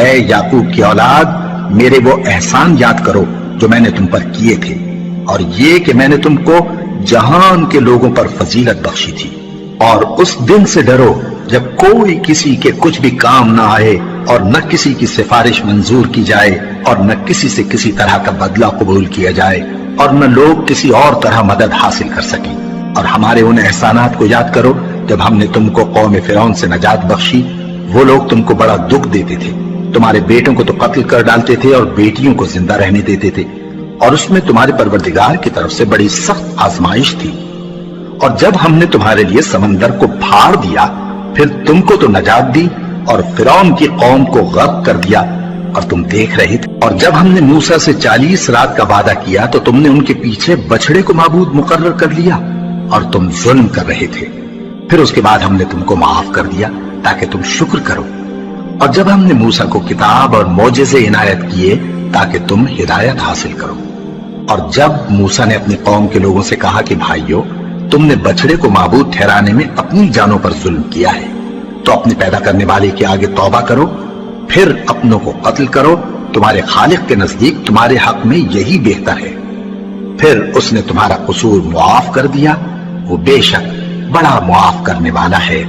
اے یعقوب کی اولاد، میرے وہ احسان یاد کرو جو میں نے تم پر کیے تھے، اور یہ کہ میں نے تم کو جہان کے لوگوں پر فضیلت بخشی تھی۔ اور اس دن سے ڈرو جب کوئی کسی کے کچھ بھی کام نہ آئے، اور نہ کسی کی سفارش منظور کی جائے، اور نہ کسی سے کسی طرح کا بدلہ قبول کیا جائے، اور نہ لوگ کسی اور طرح مدد حاصل کر سکیں۔ اور ہمارے ان احسانات کو یاد کرو جب ہم نے تم کو قوم فرعون سے نجات بخشی۔ وہ لوگ تم کو بڑا دکھ دیتے تھے، تمہارے بیٹوں کو تو قتل کر ڈالتے تھے اور بیٹیوں کو زندہ رہنے دیتے تھے، اور اس میں تمہارے پروردگار کی طرف سے بڑی سخت آزمائش تھی۔ اور جب ہم نے تمہارے لیے سمندر کو پھاڑ دیا، پھر تم کو تو نجات دی اور فرعون کی قوم کو غرق کر دیا، اور تم دیکھ رہے تھے۔ اور جب ہم نے موسیٰ سے 40 رات کا وعدہ کیا تو تم نے ان کے پیچھے بچڑے کو معبود مقرر کر لیا، اور تم ظلم کر رہے تھے۔ پھر اس کے بعد ہم نے تم کو معاف کر دیا تاکہ تم شکر کرو۔ اور جب ہم نے موسیٰ کو کتاب اور معجزے عنایت کیے تاکہ تم ہدایت حاصل کرو۔ اور جب موسیٰ نے اپنی قوم کے لوگوں سے کہا کہ بھائیو، تم نے بچڑے کو معبود ٹھہرانے میں اپنی جانوں پر ظلم کیا ہے، تو اپنے پیدا کرنے والے کے آگے توبہ کرو، پھر اپنوں کو قتل کرو، تمہارے خالق کے نزدیک تمہارے حق میں یہی بہتر ہے۔ پھر اس نے تمہارا قصور معاف کر دیا، وہ بے شک بڑا معاف کرنے والا ہے،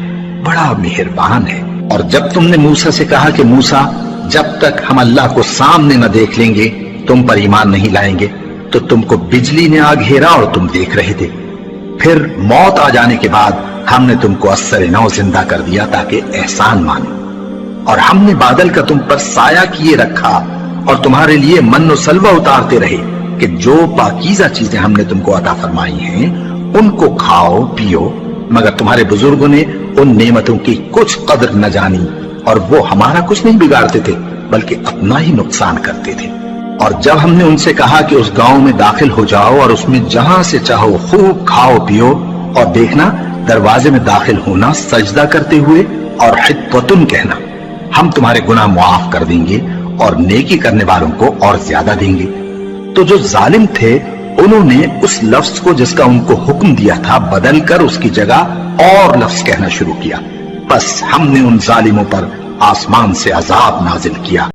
بڑا مہربان ہے۔ اور جب تم نے موسیٰ سے کہا کہ موسیٰ، جب تک ہم اللہ کو سامنے نہ دیکھ لیں گے تم پر ایمان نہیں لائیں گے، تو تم کو بجلی نے آ گھیرا اور تم دیکھ رہے تھے۔ پھر موت آ جانے کے بعد ہم نے تم کو اثر نو زندہ کر دیا تاکہ احسان مانو۔ اور ہم نے بادل کا تم پر سایہ کیے رکھا اور تمہارے لیے من و سلوہ اتارتے رہے کہ جو پاکیزہ چیزیں ہم نے تم کو عطا فرمائی ہیں ان کو کھاؤ پیو، مگر تمہارے بزرگوں نے ان نعمتوں کی کچھ قدر نہ جانی، اور وہ ہمارا کچھ نہیں بگاڑتے تھے بلکہ اپنا ہی نقصان کرتے تھے۔ اور جب ہم نے ان سے کہا کہ اس گاؤں میں داخل ہو جاؤ اور اس میں جہاں سے چاہو خوب کھاؤ پیو، اور دیکھنا دروازے میں داخل ہونا سجدہ کرتے ہوئے اور حطوۃ کہنا، ہم تمہارے گناہ معاف کر دیں گے اور نیکی کرنے والوں کو اور زیادہ دیں گے۔ تو جو ظالم تھے انہوں نے اس لفظ کو جس کا ان کو حکم دیا تھا بدل کر اس کی جگہ اور لفظ کہنا شروع کیا، بس ہم نے ان ظالموں پر آسمان سے عذاب نازل کیا۔